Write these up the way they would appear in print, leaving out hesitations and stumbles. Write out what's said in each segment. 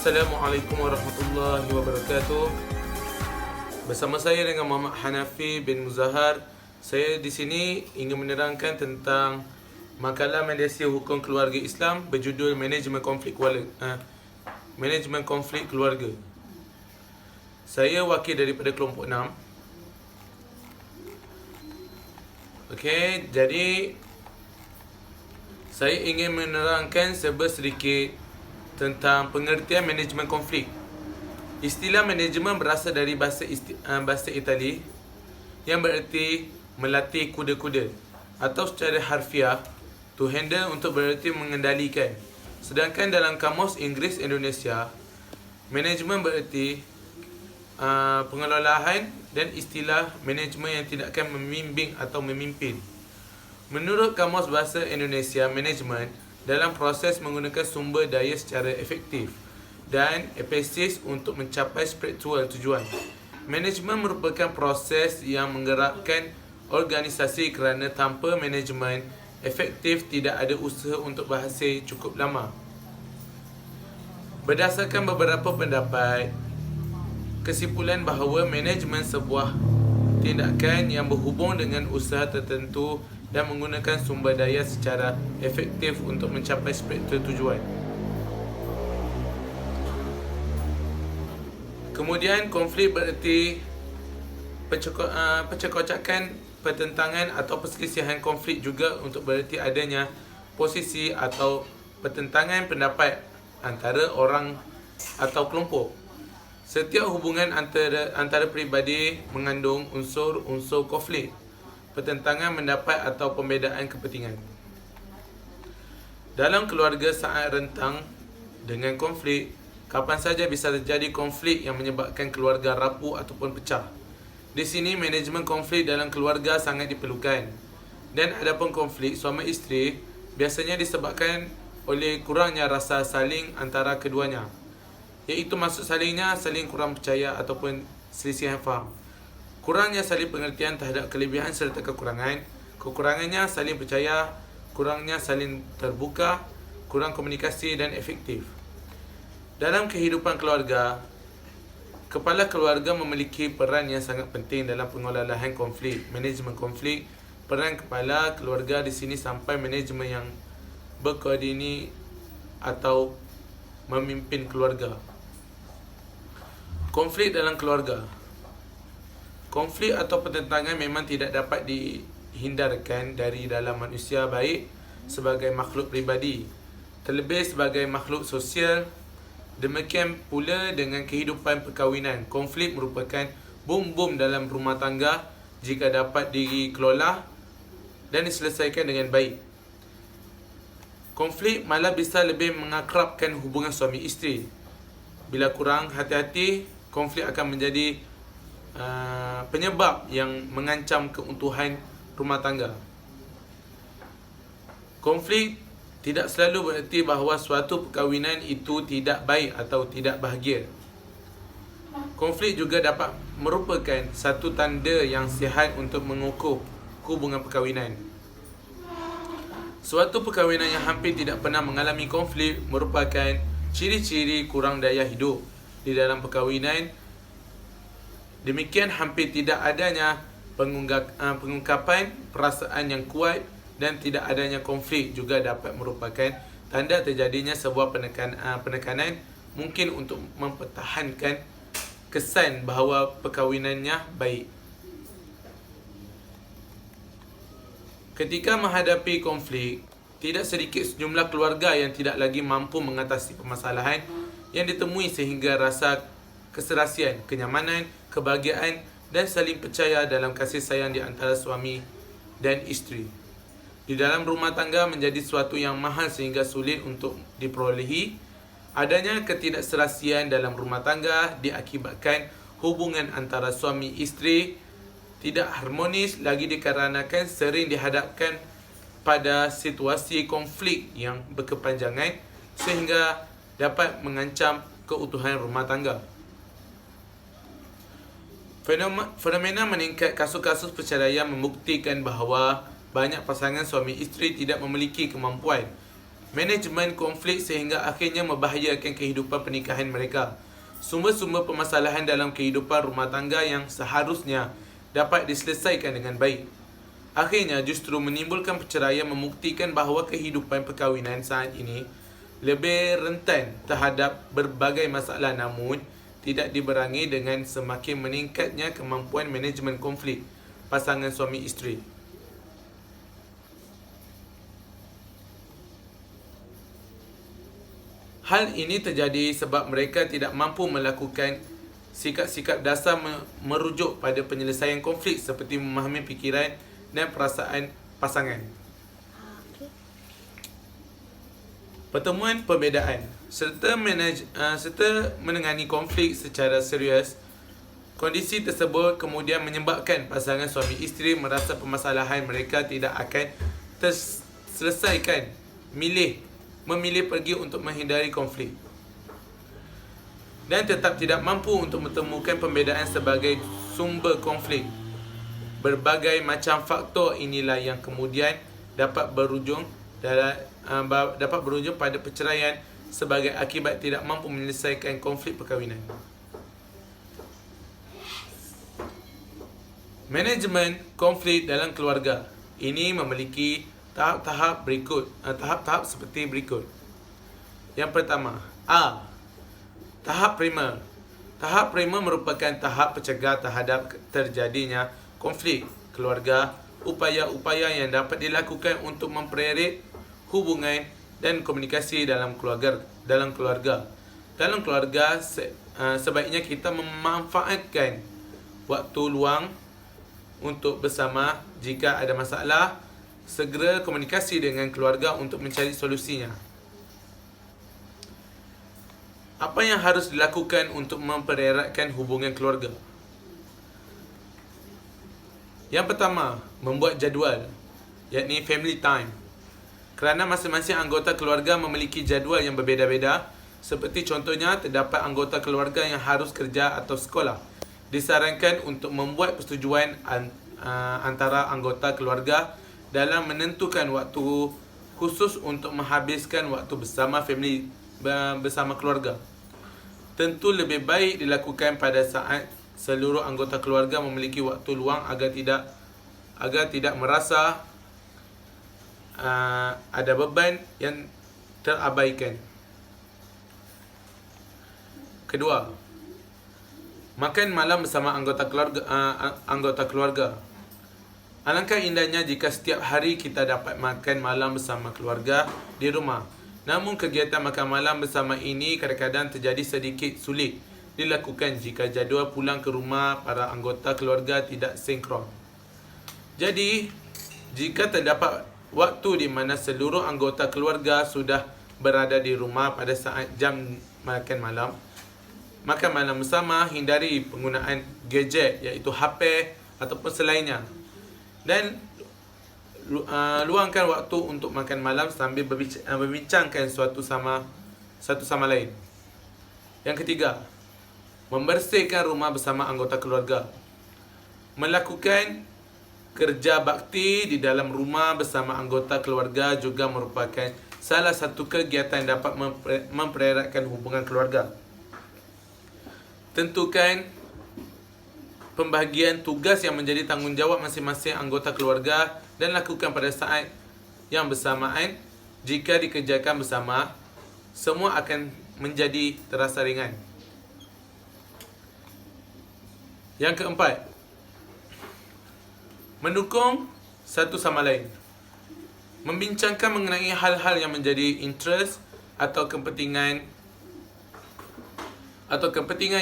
Assalamualaikum warahmatullahi wabarakatuh. Bersama saya dengan Muhammad Hanafi bin Muzahar. Saya di sini ingin menerangkan tentang makalah Malaysia Hukum Keluarga Islam berjudul Manajemen Konflik Keluarga. Saya wakil daripada kelompok 6. Okey, jadi saya ingin menerangkan sedikit tentang pengertian manajemen konflik. Istilah manajemen berasal dari bahasa Itali yang bererti melatih kuda-kuda, atau secara harfiah to handle untuk bererti mengendalikan. Sedangkan dalam Kamus Inggeris Indonesia, manajemen bererti pengelolaan dan istilah manajemen yang tindakan membimbing atau memimpin. Menurut Kamus Bahasa Indonesia, manajemen dalam proses menggunakan sumber daya secara efektif dan efisien untuk mencapai spiritual tujuan. Manajemen merupakan proses yang menggerakkan organisasi kerana tanpa manajemen efektif tidak ada usaha untuk berhasil cukup lama. Berdasarkan beberapa pendapat, kesimpulan bahawa manajemen sebuah tindakan yang berhubung dengan usaha tertentu dan menggunakan sumber daya secara efektif untuk mencapai spiritual tujuan. Kemudian konflik bererti percekapan, pertentangan atau perselisihan. Konflik juga untuk bererti adanya posisi atau pertentangan pendapat antara orang atau kelompok. Setiap hubungan antara peribadi mengandung unsur-unsur konflik, pertentangan pendapat atau pembezaan kepentingan. Dalam keluarga sangat rentang dengan konflik. Kapan saja bisa terjadi konflik yang menyebabkan keluarga rapuh ataupun pecah. Di sini manajemen konflik dalam keluarga sangat diperlukan. Dan adapun konflik suami isteri biasanya disebabkan oleh kurangnya rasa saling antara keduanya, iaitu maksud salingnya saling kurang percaya ataupun selisihan faham. Kurangnya saling pengertian terhadap kelebihan serta kekurangan. Kekurangannya saling percaya. Kurangnya saling terbuka. Kurang komunikasi dan efektif. Dalam kehidupan keluarga, kepala keluarga memiliki peran yang sangat penting dalam pengelolaan konflik. Manajemen konflik. Peran kepala keluarga di sini sampai manajemen yang berkoordinasi atau memimpin keluarga. Konflik dalam keluarga. Konflik atau pertentangan memang tidak dapat dihindarkan dari dalam manusia, baik sebagai makhluk pribadi, terlebih sebagai makhluk sosial. Demikian pula dengan kehidupan perkahwinan. Konflik merupakan bom dalam rumah tangga jika dapat dikelola dan diselesaikan dengan baik. Konflik malah bisa lebih mengakrabkan hubungan suami isteri. Bila kurang hati-hati, konflik akan menjadi penyebab yang mengancam keutuhan rumah tangga. Konflik tidak selalu bererti bahawa suatu perkahwinan itu tidak baik atau tidak bahagia. Konflik juga dapat merupakan satu tanda yang sihat untuk mengukur hubungan perkahwinan. Suatu perkahwinan yang hampir tidak pernah mengalami konflik merupakan ciri-ciri kurang daya hidup di dalam perkahwinan. Demikian hampir tidak adanya pengungkapan perasaan yang kuat dan tidak adanya konflik juga dapat merupakan tanda terjadinya sebuah penekanan mungkin untuk mempertahankan kesan bahawa perkahwinannya baik. Ketika menghadapi konflik, tidak sedikit sejumlah keluarga yang tidak lagi mampu mengatasi permasalahan yang ditemui sehingga rasa keserasian, kenyamanan, kebahagiaan dan saling percaya dalam kasih sayang di antara suami dan isteri di dalam rumah tangga menjadi suatu yang mahal sehingga sulit untuk diperolehi. Adanya ketidakserasian dalam rumah tangga diakibatkan hubungan antara suami isteri tidak harmonis lagi dikarenakan sering dihadapkan pada situasi konflik yang berkepanjangan sehingga dapat mengancam keutuhan rumah tangga. Fenomena meningkat kasus-kasus perceraian membuktikan bahawa banyak pasangan suami isteri tidak memiliki kemampuan manajemen konflik sehingga akhirnya membahayakan kehidupan pernikahan mereka. Sumber-sumber permasalahan dalam kehidupan rumah tangga yang seharusnya dapat diselesaikan dengan baik. Akhirnya justru menimbulkan perceraian, membuktikan bahawa kehidupan perkahwinan saat ini lebih rentan terhadap berbagai masalah, namun tidak diberangi dengan semakin meningkatnya kemampuan manajemen konflik pasangan suami isteri. Hal ini terjadi sebab mereka tidak mampu melakukan sikap-sikap dasar merujuk pada penyelesaian konflik seperti memahami fikiran dan perasaan pasangan. Pertemuan perbezaan serta menangani konflik secara serius. Kondisi tersebut kemudian menyebabkan pasangan suami isteri merasa permasalahan mereka tidak akan terselesaikan, memilih pergi untuk menghindari konflik, dan tetap tidak mampu untuk menemukan perbezaan sebagai sumber konflik. Berbagai macam faktor inilah yang kemudian dapat berujung pada perceraian sebagai akibat tidak mampu menyelesaikan konflik perkahwinan. Manajemen konflik dalam keluarga ini memiliki tahap-tahap seperti berikut. Yang pertama, A. Tahap primer. Tahap primer merupakan tahap pencegah terhadap terjadinya konflik keluarga. Upaya-upaya yang dapat dilakukan untuk mempererat hubungan dan komunikasi dalam keluarga. Dalam keluarga, sebaiknya kita memanfaatkan waktu luang untuk bersama. Jika ada masalah, segera komunikasi dengan keluarga untuk mencari solusinya. Apa yang harus dilakukan untuk mempereratkan hubungan keluarga? Yang pertama, membuat jadual, yakni family time. Kerana masing-masing anggota keluarga memiliki jadual yang berbeza-beza, seperti contohnya terdapat anggota keluarga yang harus kerja atau sekolah. Disarankan untuk membuat persetujuan antara anggota keluarga dalam menentukan waktu khusus untuk menghabiskan waktu bersama keluarga. Tentu lebih baik dilakukan pada saat seluruh anggota keluarga memiliki waktu luang agar tidak merasa ada beban yang terabaikan. Kedua, makan malam bersama anggota keluarga. Alangkah indahnya jika setiap hari kita dapat makan malam bersama keluarga di rumah. Namun kegiatan makan malam bersama ini kadang-kadang terjadi sedikit sulit dilakukan jika jadual pulang ke rumah para anggota keluarga tidak sinkron. Jadi, jika terdapat waktu di mana seluruh anggota keluarga sudah berada di rumah pada saat jam makan malam bersama, hindari penggunaan gadget iaitu HP ataupun selainnya, dan luangkan waktu untuk makan malam sambil berbincangkan satu sama lain. Yang ketiga, membersihkan rumah bersama anggota keluarga. Melakukan kerja bakti di dalam rumah bersama anggota keluarga juga merupakan salah satu kegiatan yang dapat mempereratkan hubungan keluarga. Tentukan pembahagian tugas yang menjadi tanggungjawab masing-masing anggota keluarga dan lakukan pada saat yang bersamaan. Jika dikerjakan bersama, semua akan menjadi terasa ringan. Yang keempat, mendukung satu sama lain. Membincangkan mengenai hal-hal yang menjadi interest atau kepentingan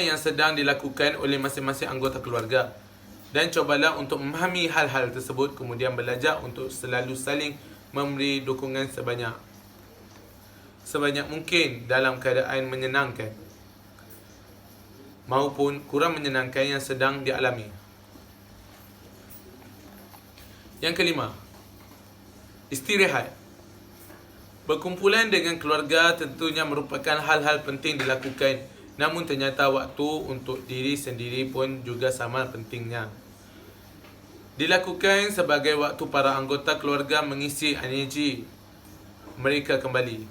yang sedang dilakukan oleh masing-masing anggota keluarga, dan cobalah untuk memahami hal-hal tersebut, kemudian belajar untuk selalu saling memberi dukungan sebanyak mungkin dalam keadaan menyenangkan maupun kurang menyenangkan yang sedang dialami. Yang kelima, istirahat. Berkumpulan dengan keluarga tentunya merupakan hal-hal penting dilakukan, namun ternyata waktu untuk diri sendiri pun juga sama pentingnya. Dilakukan sebagai waktu para anggota keluarga mengisi energi mereka kembali.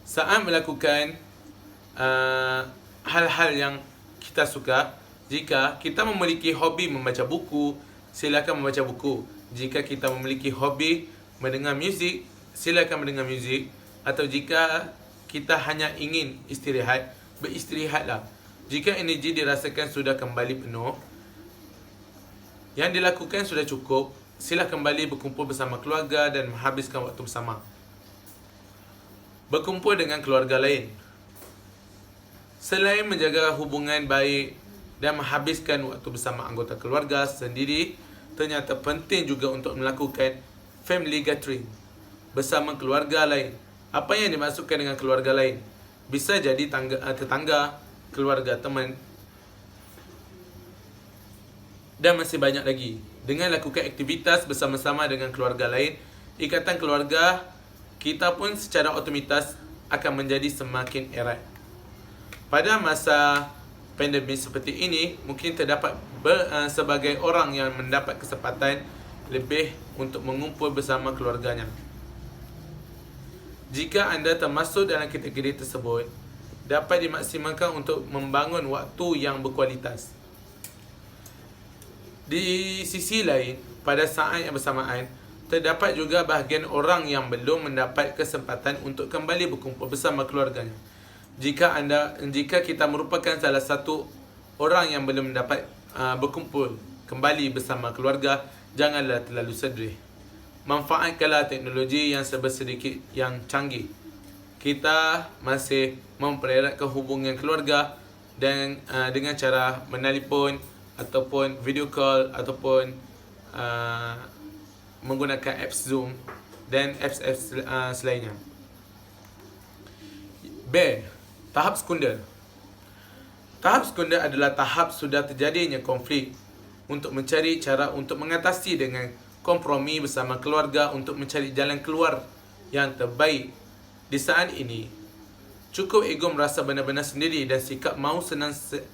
Saat melakukan hal-hal yang kita suka, jika kita memiliki hobi membaca buku, silakan membaca buku. Jika kita memiliki hobi mendengar muzik, silakan mendengar muzik. Atau jika kita hanya ingin istirahat, beristirahatlah. Jika energi dirasakan sudah kembali penuh, yang dilakukan sudah cukup, sila kembali berkumpul bersama keluarga dan menghabiskan waktu bersama. Berkumpul dengan keluarga lain. Selain menjaga hubungan baik dan menghabiskan waktu bersama anggota keluarga sendiri, ternyata penting juga untuk melakukan family gathering bersama keluarga lain. Apa yang dimaksudkan dengan keluarga lain? Bisa jadi tetangga, keluarga teman, dan masih banyak lagi. Dengan lakukan aktivitas bersama-sama dengan keluarga lain, ikatan keluarga kita pun secara otomatis akan menjadi semakin erat. Pada masa pandemik seperti ini, mungkin terdapat sebagai orang yang mendapat kesempatan lebih untuk mengumpul bersama keluarganya. Jika anda termasuk dalam kategori tersebut, dapat dimaksimalkan untuk membangun waktu yang berkualitas. Di sisi lain, pada saat yang bersamaan, terdapat juga bahagian orang yang belum mendapat kesempatan untuk kembali berkumpul bersama keluarganya. Jika kita merupakan salah satu orang yang belum dapat berkumpul kembali bersama keluarga, janganlah terlalu sedih. Manfaatkanlah teknologi yang serba sedikit yang canggih. Kita masih mempereratkan hubungan keluarga dan dengan cara menelpon ataupun video call ataupun menggunakan apps Zoom dan apps selainnya. B. Tahap sekunder. Tahap sekunder adalah tahap sudah terjadinya konflik untuk mencari cara untuk mengatasi dengan kompromi bersama keluarga untuk mencari jalan keluar yang terbaik. Di saat ini, cukup ego merasa benar-benar sendiri dan sikap mahu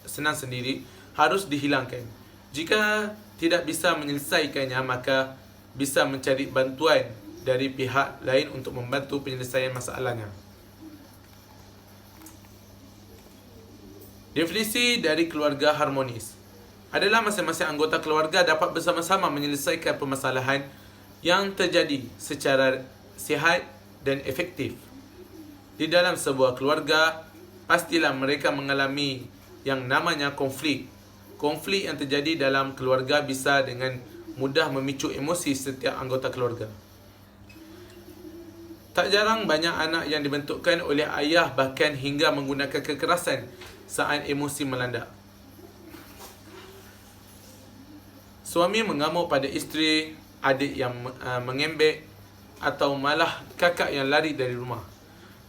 senang sendiri harus dihilangkan. Jika tidak bisa menyelesaikannya, maka bisa mencari bantuan dari pihak lain untuk membantu penyelesaian masalahnya. Definisi dari keluarga harmonis adalah masing-masing anggota keluarga dapat bersama-sama menyelesaikan permasalahan yang terjadi secara sihat dan efektif. Di dalam sebuah keluarga, pastilah mereka mengalami yang namanya konflik. Konflik yang terjadi dalam keluarga bisa dengan mudah memicu emosi setiap anggota keluarga. Tak jarang banyak anak yang dibentukkan oleh ayah bahkan hingga menggunakan kekerasan saat emosi melanda. Suami mengamuk pada isteri, adik yang mengembek atau malah kakak yang lari dari rumah.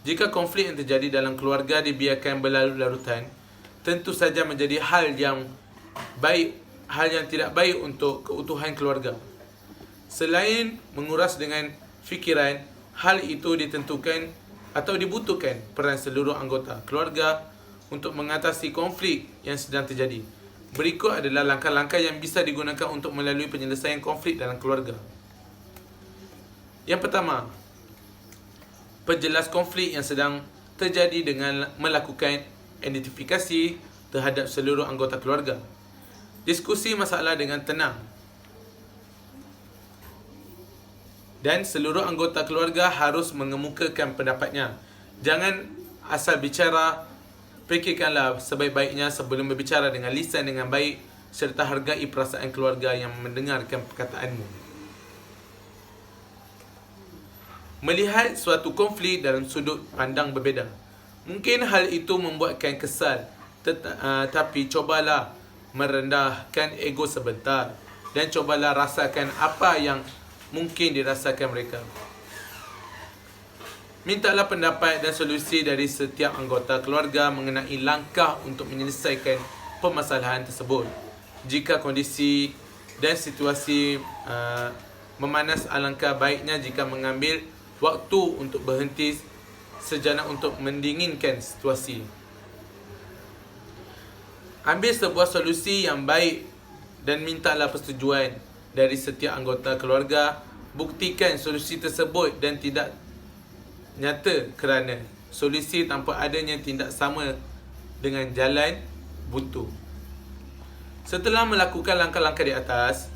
Jika konflik yang terjadi dalam keluarga dibiarkan berlarut-larutan, tentu saja menjadi hal yang tidak baik untuk keutuhan keluarga. Selain menguras dengan fikiran, hal itu ditentukan atau dibutuhkan peran seluruh anggota keluarga untuk mengatasi konflik yang sedang terjadi. Berikut adalah langkah-langkah yang bisa digunakan untuk melalui penyelesaian konflik dalam keluarga. Yang pertama, perjelas konflik yang sedang terjadi dengan melakukan identifikasi terhadap seluruh anggota keluarga. Diskusi masalah dengan tenang. Dan seluruh anggota keluarga harus mengemukakan pendapatnya. Jangan asal bicara. Fikirkanlah sebaik-baiknya sebelum berbicara dengan lisan dengan baik serta hargai perasaan keluarga yang mendengarkan perkataanmu. Melihat suatu konflik dalam sudut pandang berbeza. Mungkin hal itu membuatkan kesal, tapi cobalah merendahkan ego sebentar dan cobalah rasakan apa yang mungkin dirasakan mereka. Mintalah pendapat dan solusi dari setiap anggota keluarga mengenai langkah untuk menyelesaikan permasalahan tersebut. Jika kondisi dan situasi memanas, alangkah baiknya jika mengambil waktu untuk berhenti sejenak untuk mendinginkan situasi. Ambil sebuah solusi yang baik dan mintalah persetujuan dari setiap anggota keluarga buktikan solusi tersebut dan tidak nyata kerana solusi tanpa adanya tindak sama dengan jalan buntu. Setelah melakukan langkah-langkah di atas,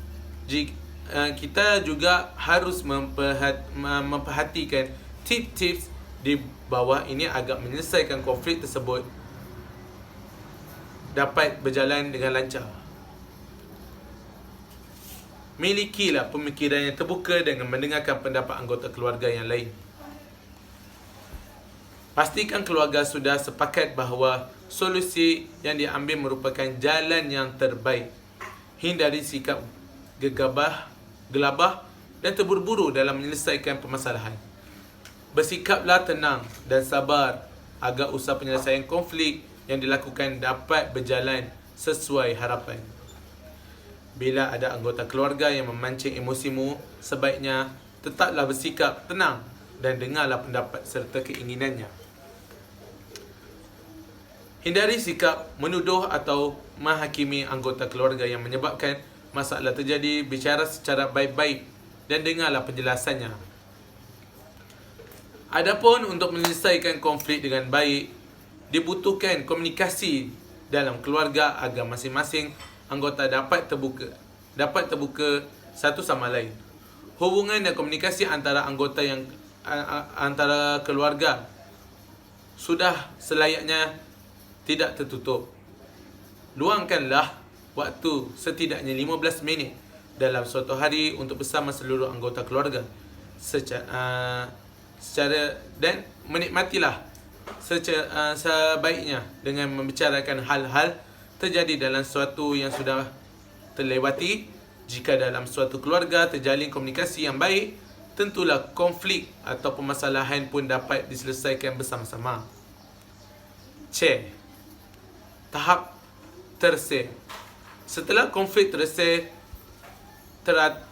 kita juga harus memperhatikan tips-tips di bawah ini agar menyelesaikan konflik tersebut dapat berjalan dengan lancar. Milikilah pemikiran yang terbuka dengan mendengarkan pendapat anggota keluarga yang lain. Pastikan keluarga sudah sepakat bahawa solusi yang diambil merupakan jalan yang terbaik. Hindari sikap gelabah dan terburu-buru dalam menyelesaikan permasalahan. Bersikaplah tenang dan sabar agar usaha penyelesaian konflik yang dilakukan dapat berjalan sesuai harapan. Bila ada anggota keluarga yang memancing emosimu, sebaiknya tetaplah bersikap tenang dan dengarlah pendapat serta keinginannya. Hindari sikap menuduh atau menghakimi anggota keluarga yang menyebabkan masalah terjadi. Bicara secara baik-baik dan dengarlah penjelasannya. Adapun untuk menyelesaikan konflik dengan baik, dibutuhkan komunikasi dalam keluarga agar masing-masing anggota dapat terbuka satu sama lain. Hubungan dan komunikasi antara anggota antara keluarga sudah selayaknya tidak tertutup. Luangkanlah waktu setidaknya 15 minit dalam suatu hari untuk bersama seluruh anggota keluarga dan menikmatilah sebaiknya dengan membicarakan hal-hal terjadi dalam suatu yang sudah terlewati. Jika dalam suatu keluarga terjalin komunikasi yang baik, tentulah konflik atau permasalahan pun dapat diselesaikan bersama-sama. C. Tahap tersir. Setelah konflik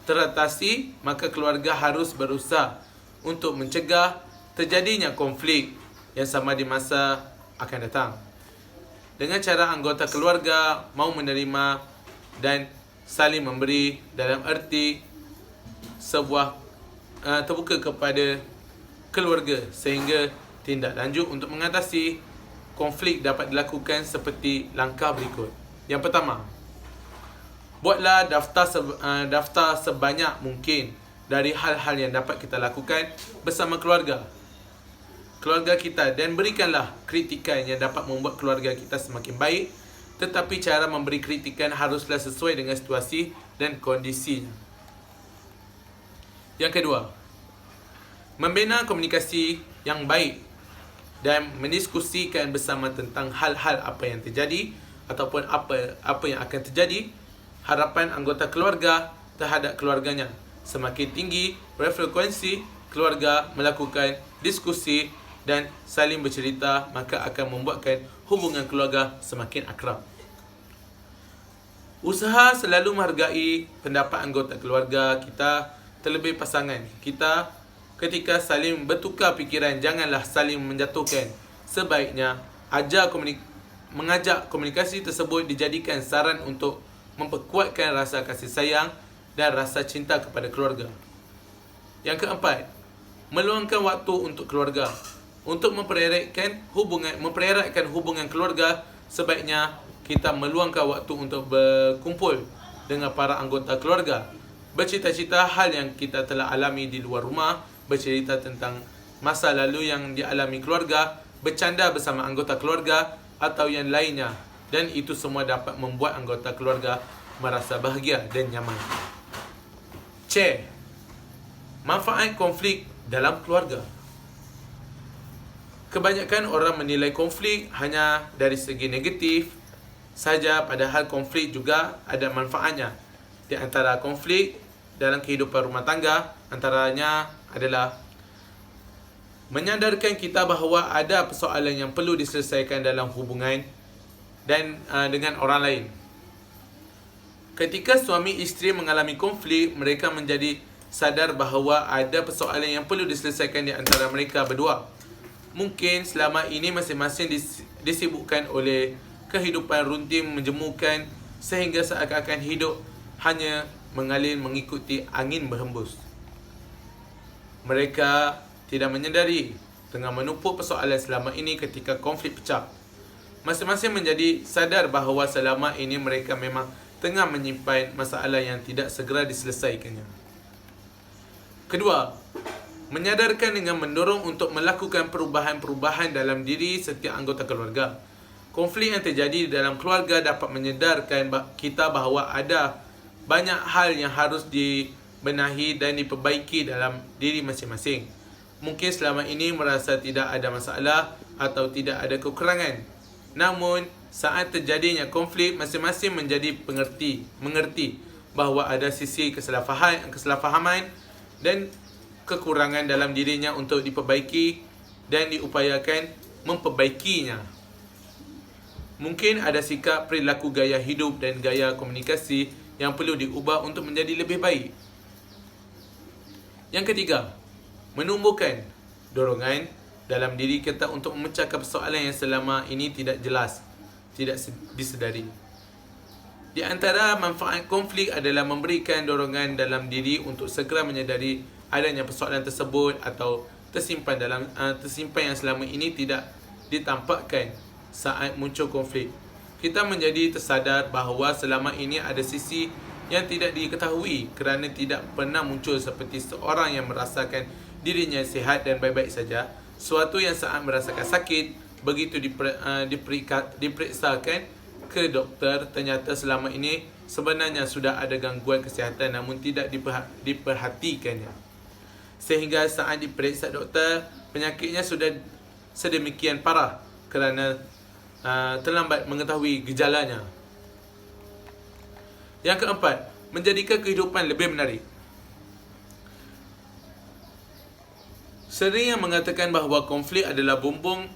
teratasi, maka keluarga harus berusaha untuk mencegah terjadinya konflik yang sama di masa akan datang. Dengan cara anggota keluarga mau menerima dan saling memberi dalam erti sebuah terbuka kepada keluarga, sehingga tindak lanjut untuk mengatasi konflik dapat dilakukan seperti langkah berikut. Yang pertama, buatlah daftar sebanyak mungkin dari hal-hal yang dapat kita lakukan bersama keluarga kita dan berikanlah kritikan yang dapat membuat keluarga kita semakin baik, tetapi cara memberi kritikan haruslah sesuai dengan situasi dan kondisinya. Yang kedua, membina komunikasi yang baik dan mendiskusikan bersama tentang hal-hal apa yang terjadi ataupun apa yang akan terjadi. Harapan anggota keluarga terhadap keluarganya semakin tinggi, berfrekuensi keluarga melakukan diskusi dan saling bercerita, maka akan membuatkan hubungan keluarga semakin akrab. Usaha selalu menghargai pendapat anggota keluarga kita, terlebih pasangan kita. Ketika saling bertukar fikiran, janganlah saling menjatuhkan. Sebaiknya mengajak komunikasi tersebut dijadikan saran untuk memperkuatkan rasa kasih sayang dan rasa cinta kepada keluarga. Yang keempat, meluangkan waktu untuk keluarga. Untuk mempereratkan hubungan keluarga, sebaiknya kita meluangkan waktu untuk berkumpul dengan para anggota keluarga, bercita-cita hal yang kita telah alami di luar rumah, bercerita tentang masa lalu yang dialami keluarga, bercanda bersama anggota keluarga atau yang lainnya, dan itu semua dapat membuat anggota keluarga merasa bahagia dan nyaman. C. Manfaat konflik dalam keluarga. Kebanyakan orang menilai konflik hanya dari segi negatif saja, padahal konflik juga ada manfaatnya. Di antara konflik dalam kehidupan rumah tangga antaranya adalah menyadarkan kita bahawa ada persoalan yang perlu diselesaikan dalam hubungan dan dengan orang lain. Ketika suami isteri mengalami konflik, mereka menjadi sadar bahawa ada persoalan yang perlu diselesaikan di antara mereka berdua. Mungkin selama ini masing-masing disibukkan oleh kehidupan rutin menjemukan, sehingga seakan-akan hidup hanya mengalir mengikuti angin berhembus. mereka tidak menyedari tengah menumpuk persoalan selama ini ketika konflik pecah. Masing-masing menjadi sadar bahawa selama ini mereka memang tengah menyimpan masalah yang tidak segera diselesaikannya. Kedua, menyadarkan dengan mendorong untuk melakukan perubahan-perubahan dalam diri setiap anggota keluarga. Konflik yang terjadi dalam keluarga dapat menyedarkan kita bahawa ada banyak hal yang harus dibenahi dan diperbaiki dalam diri masing-masing. Mungkin selama ini merasa tidak ada masalah atau tidak ada kekurangan. Namun, saat terjadinya konflik, masing-masing menjadi mengerti bahawa ada sisi kesalahfahaman dan kekurangan dalam dirinya untuk diperbaiki dan diupayakan memperbaikinya. Mungkin ada sikap, perilaku, gaya hidup dan gaya komunikasi yang perlu diubah untuk menjadi lebih baik. Yang ketiga, menumbuhkan dorongan dalam diri kita untuk memecahkan persoalan yang selama ini tidak jelas, tidak disedari. Di antara manfaat konflik adalah memberikan dorongan dalam diri untuk segera menyedari adanya persoalan tersebut atau tersimpan yang selama ini tidak ditampakkan saat muncul konflik. Kita menjadi tersadar bahawa selama ini ada sisi yang tidak diketahui kerana tidak pernah muncul seperti seorang yang merasakan dirinya sihat dan baik-baik saja. Suatu yang saat merasakan sakit, begitu diperiksakan ke doktor, ternyata selama ini sebenarnya sudah ada gangguan kesihatan namun tidak diperhatikannya. Sehingga saat diperiksa doktor, penyakitnya sudah sedemikian parah kerana terlambat mengetahui gejalanya. Yang keempat, menjadikan kehidupan lebih menarik. Sering yang mengatakan bahawa konflik adalah bumbung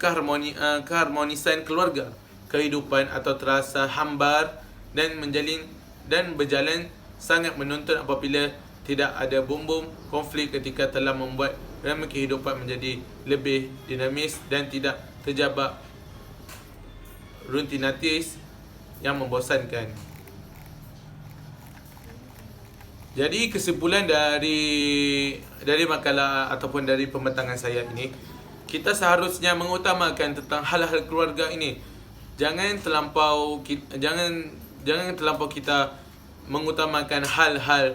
keharmonisan keluarga. Kehidupan atau terasa hambar dan berjalan sangat menonton apabila tidak ada bumbung konflik ketika telah membuat drama kehidupan menjadi lebih dinamis dan tidak terjebak rutinitas yang membosankan. Jadi kesimpulan dari makalah ataupun dari pembentangan saya ini, kita seharusnya mengutamakan tentang hal-hal keluarga ini. Jangan terlampau kita mengutamakan hal-hal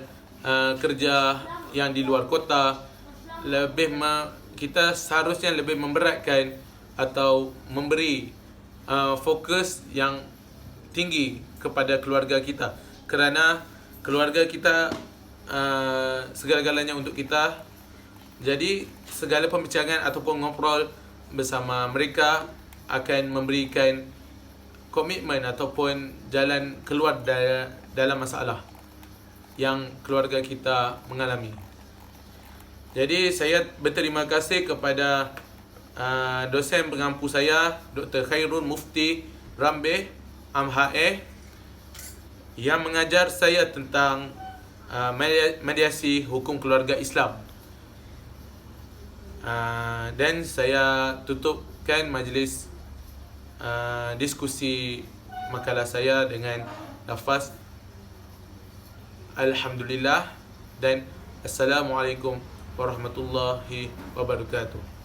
kerja yang di luar kota. Kita seharusnya lebih memberatkan atau memberi fokus yang tinggi kepada keluarga kita, kerana keluarga kita segala-galanya untuk kita. Jadi segala pembincangan ataupun ngobrol bersama mereka akan memberikan komitmen ataupun jalan keluar dalam masalah yang keluarga kita mengalami. Jadi saya berterima kasih kepada dosen pengampu saya, Dr. Khairul Mufti Rambe, MHA, yang mengajar saya tentang mediasi hukum keluarga Islam. Dan saya tutupkan majlis diskusi makalah saya dengan lafaz Alhamdulillah dan Assalamualaikum warahmatullahi wabarakatuh.